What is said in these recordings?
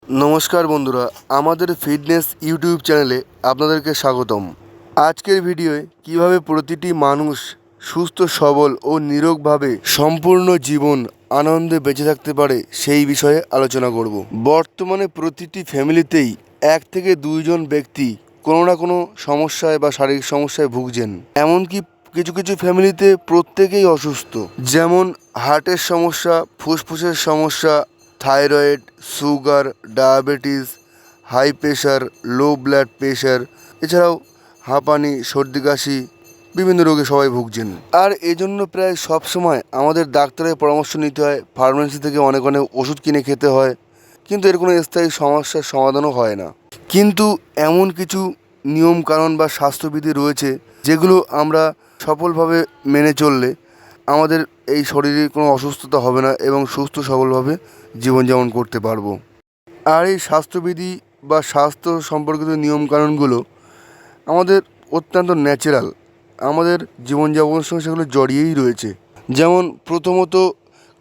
নমস্কার বন্ধুরা, আমাদের ফিটনেস ইউটিউব চ্যানেলে আপনাদেরকে স্বাগতম। আজকের ভিডিওয় কিভাবে প্রতিটি মানুষ সুস্থ সবল ও নিরোগভাবে সম্পূর্ণ জীবন আনন্দে বেঁচে থাকতে পারে সেই বিষয়ে আলোচনা করব। বর্তমানে প্রতিটি ফ্যামিলিতেই 1 থেকে 2 জন ব্যক্তি কোনো না কোনো সমস্যায় বা শারীরিক সমস্যায় ভুগছেন। এমনকি কিছু কিছু ফ্যামিলিতে প্রত্যেকেই অসুস্থ, যেমন হার্টের সমস্যা, ফুসফুসের সমস্যা, thyroid, sugar, diabetes, high pressure, low blood pressure, এছাড়াও হাঁপানি, সর্দি কাশি, বিভিন্ন রোগে সবাই ভুগছেন। আর এজন্য প্রায় সব সময় আমাদের ডাক্তারের পরামর্শ নিতে হয়, ফার্মেসি থেকে অনেক অনেক ওষুধ কিনে খেতে হয়, কিন্তু এর কোনো স্থায়ী সমস্যার সমাধানও হয় না। কিন্তু এমন কিছু নিয়মকানুন বা স্বাস্থ্যবিধি রয়েছে যেগুলো আমরা সফলভাবে মেনে চললে আমাদের এই শরীরে কোনো অসুস্থতা হবে না এবং সুস্থ সবলভাবে জীবনযাপন করতে পারবো। আর এই স্বাস্থ্যবিধি বা স্বাস্থ্য সম্পর্কিত নিয়মকানুনগুলো আমাদের অত্যন্ত ন্যাচারাল, আমাদের জীবনযাপনের সঙ্গে সেগুলো জড়িয়েই রয়েছে। যেমন প্রথমত,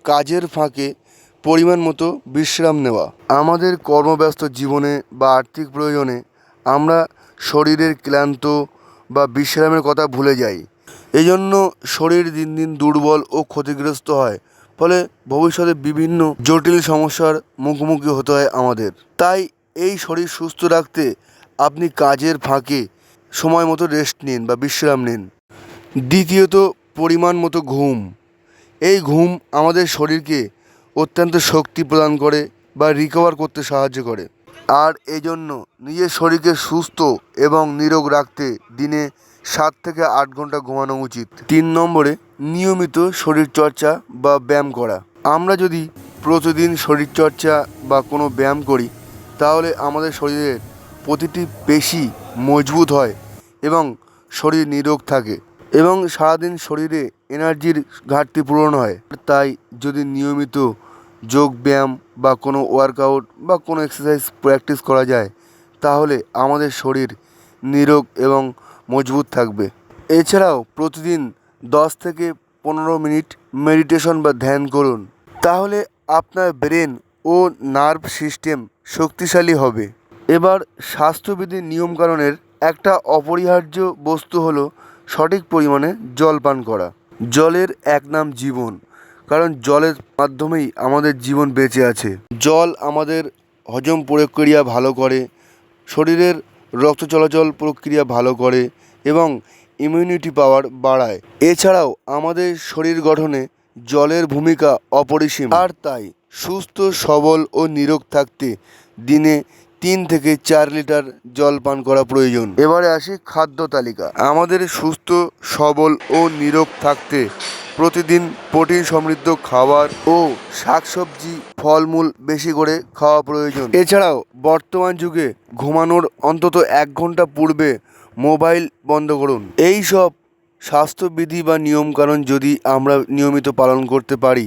কাজের ফাঁকে পরিমাণ মতো বিশ্রাম নেওয়া। আমাদের কর্মব্যস্ত জীবনে বা আর্থিক প্রয়োজনে আমরা শরীরের ক্লান্ত বা বিশ্রামের কথা ভুলে যাই। এই জন্য শরীর দিন দিন দুর্বল ও ক্ষতিগ্রস্ত হয়, ফলে ভবিষ্যতে বিভিন্ন জটিল সমস্যার মুখোমুখি হতে হয় আমাদের। তাই এই শরীর সুস্থ রাখতে আপনি কাজের ফাঁকে সময় মতো রেস্ট নিন বা বিশ্রাম নিন। দ্বিতীয়ত, পরিমাণ মতো ঘুম। এই ঘুম আমাদের শরীরকে অত্যন্ত শক্তি প্রদান করে বা রিকভার করতে সাহায্য করে। আর এজন্য নিজের শরীরকে সুস্থ এবং নিরোগ রাখতে দিনে 7 থেকে 8 ঘন্টা ঘুমানো উচিত। 3 নম্বরে, নিয়মিত শরীরচর্চা বা ব্যায়াম করা। আমরা যদি প্রতিদিন শরীরচর্চা বা কোনো ব্যায়াম করি তাহলে আমাদের শরীরের প্রতিটি পেশি মজবুত হয় এবং শরীর নিরোগ থাকে এবং সারাদিন শরীরে এনার্জির ঘাটতি পূরণ হয়। তাই যদি নিয়মিত যোগ ব্যায়াম বা কোনো ওয়ার্কআউট বা কোনো এক্সারসাইজ প্র্যাকটিস করা যায় তাহলে আমাদের শরীর নিরোগ এবং মজবুত থাকবে। এছাড়াও প্রতিদিন 10 থেকে 15 মিনিট মেডিটেশন বা ধ্যান করুন, তাহলে আপনার ব্রেন ও নার্ভ সিস্টেম শক্তিশালী হবে। এবার স্বাস্থ্যবিধির নিয়মকানুনের একটা অপরিহার্য বস্তু হলো সঠিক পরিমাণে জল পান করা। জলের এক নাম জীবন, কারণ জলের মাধ্যমেই আমাদের জীবন বেঁচে আছে। জল আমাদের হজম প্রক্রিয়া ভালো করে, শরীরের রক্ত চলাচল প্রক্রিয়া ভালো করে এবং ইমিউনিটি পাওয়ার বাড়ায়। এছাড়াও আমাদের শরীর গঠনে জলের ভূমিকা অপরিসীম। আর তাই সুস্থ সবল ও নিরোগ থাকতে দিনে 3 থেকে 4 লিটার জল পান করা প্রয়োজন। এবারে আসি খাদ্য তালিকা। আমাদের সুস্থ সবল ও নিরোগ থাকতে প্রতিদিন প্রোটিন সমৃদ্ধ খাবার ও শাকসবজি, ফলমূল বেশি করে খাওয়া প্রয়োজন। এছাড়াও বর্তমান যুগে ঘুমানোর অন্তত 1 ঘন্টা পূর্বে মোবাইল বন্ধ করুন। এই সব স্বাস্থ্যবিধি বা নিয়মকানুন যদি আমরা নিয়মিত পালন করতে পারি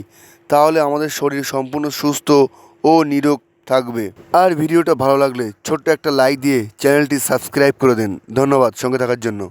তাহলে আমাদের শরীর সম্পূর্ণ সুস্থ ও নিরোগ থাকবে। আর ভিডিওটা ভালো লাগলে ছোট্ট একটা লাইক দিয়ে চ্যানেলটি সাবস্ক্রাইব করে দিন। ধন্যবাদ সঙ্গে থাকার জন্য।